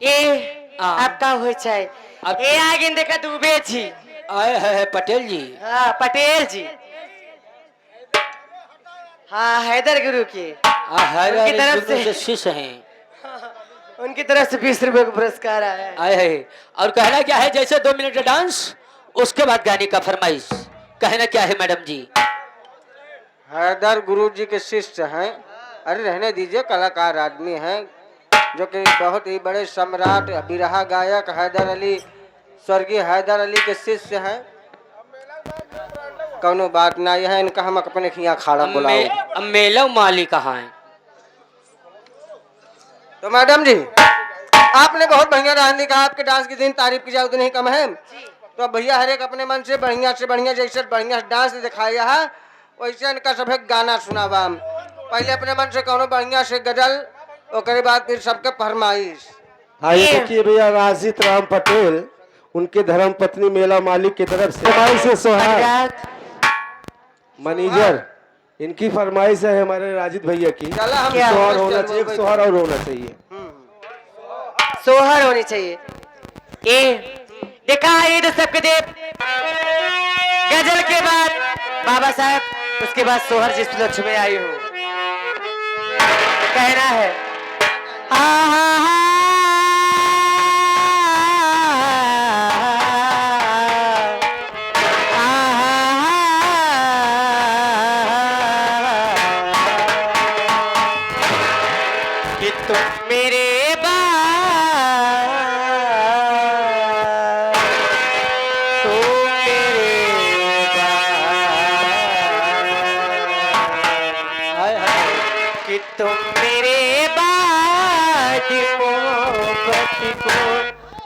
এ हाँ। आपका हो चाहे अब- ए आगे देखा दुबे जी। आए है पटेल जी। हाँ पटेल जी। हाँ हैदर गुरु की उनकी तरफ से से शिष्य हैं। उनकी तरफ से 20 रुपए का पुरस्कार आया है। आए है और कहना क्या है, जैसे 2 मिनट का डांस उसके बाद गाने का फरमाइश। कहना क्या है मैडम जी? हैदर गुरु जी के शिष्य हैं। अरे रहने दीजिए, कलाकार आदमी हैं जो कि बहुत ही बड़े सम्राट बिरहा गायक हैदर अली, स्वर्गीय हैदर अली के शिष्य हैं। कौनो बात ना है, इनका हम अपने खिया खाड़ा बुलाओ। अब मेला माली कहाँ है? तो मैडम जी, आपने बहुत बढ़िया डांस दिखा, आपके डांस की दिन तारीफ की जाए उतनी ही कम है। तो अब भैया हर एक अपने मन से बढ़िया जैसे बढ़िया डांस दिखाया है वैसे इनका सब गाना सुनावा। पहले अपने मन से कौनो बढ़िया से गजल, उसके बाद फिर सबके फरमाइश। हाँ ये देखिए भैया, राजित राम पटेल उनके धर्म पत्नी मेला मालिक की तरफ से फरमाइश है सोहाग मैनेजर, इनकी फरमाइश है हमारे राजित भैया की। चला हम सोहर होना चाहिए, एक सोहर और होना चाहिए। सोहर होनी चाहिए। ए देखा ये तो सबके देव गजल के बाद बाबा साहब, उसके बाद सोहर जिस लक्ष्य में आई हूँ कहना है। कि तुम मेरे कि तुम मेरे बाद मोहब्बत को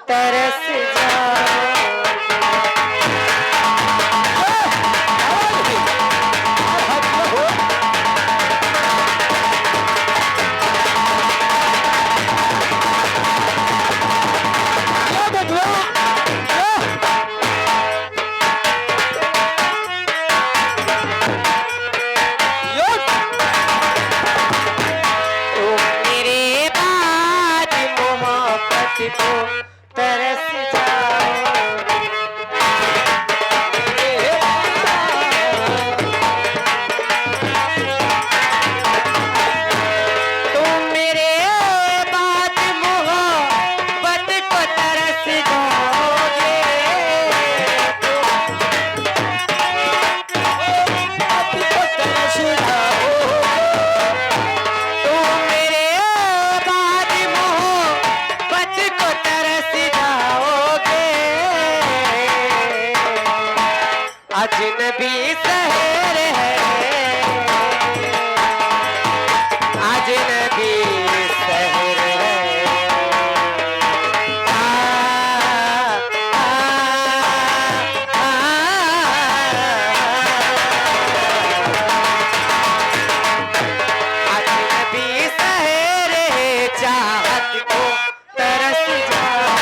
तरस जाओ। को तरस जाओ। तुम मेरे बाद मोहब्बत को तरस जाओगे। अजनबी शहर है, अजनबी शहर है। अजनबी शहर है, चाहत को तरस जाओ।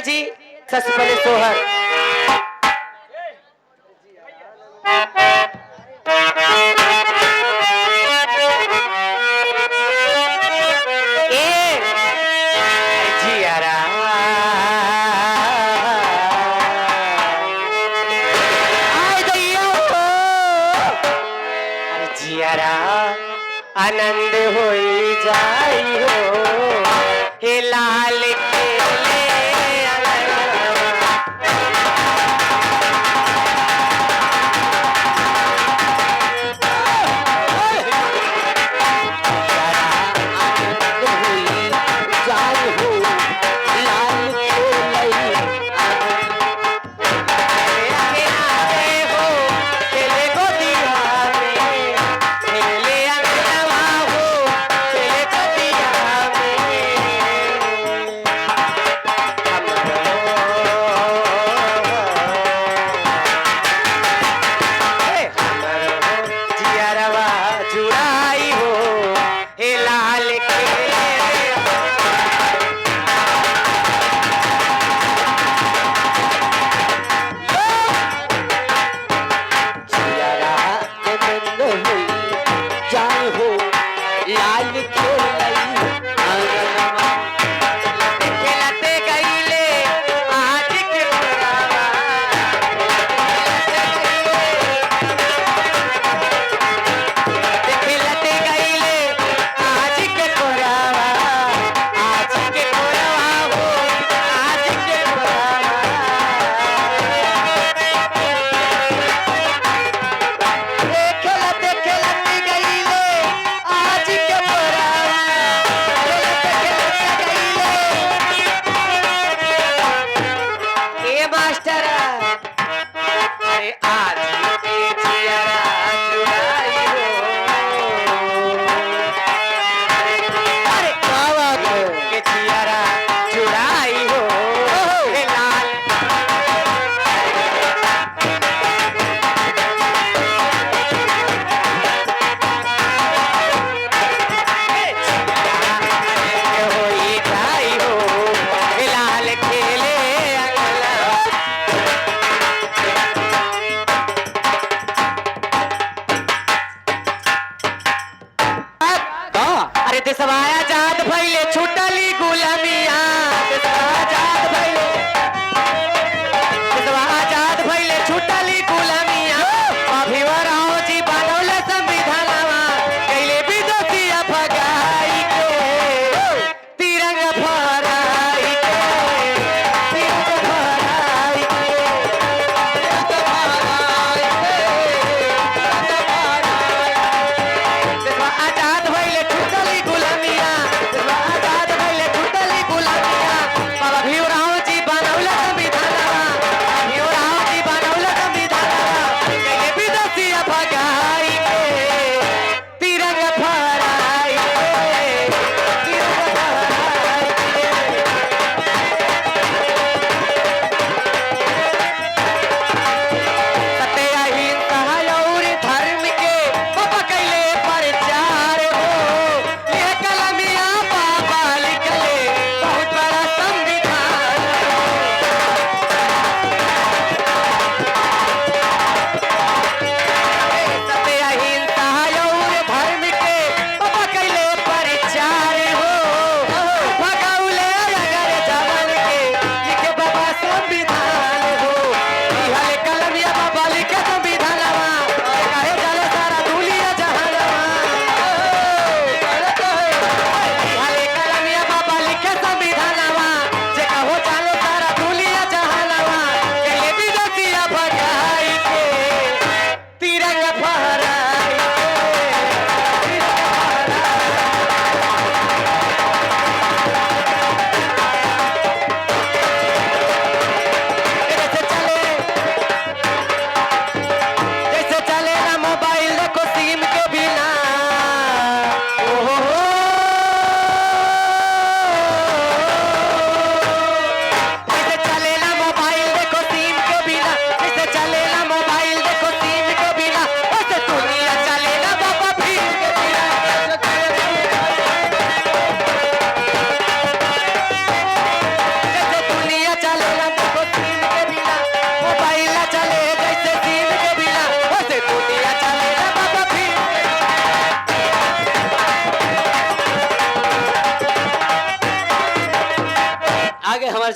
जी सबसे पहले सोहर ए जियारा आय दैया अरे जियारा आनंद होई जाई हो हे लाल केले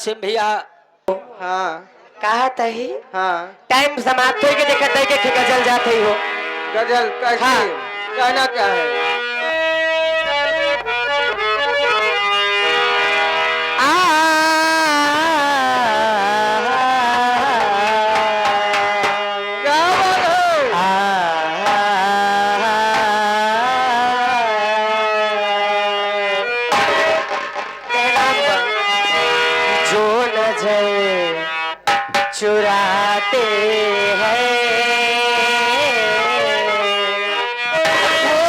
नसीम भैया हाँ कहा तही हाँ टाइम समाप्त हो के देखत है कि गजल जात ही हो गजल कैसी हाँ। कहना क्या है क्या बात है जो नजर चुराते हैं वो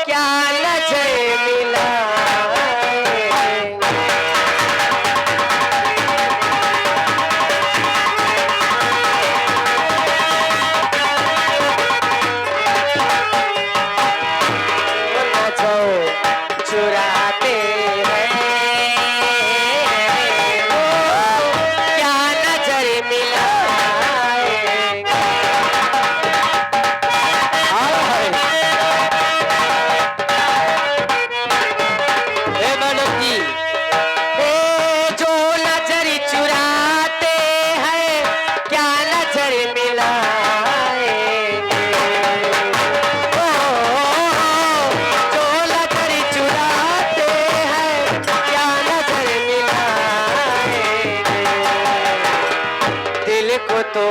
क्या नजर मिलाएंगे। वो नजर चुराते हैं वो क्या नजर मिलाएंगे। ए मैडम जी ए जो नजर चुराते हैं क्या नजर मिलाएंगे। ओ, जो नजर चुराते हैं क्या नजर मिलाएंगे। दिल को तो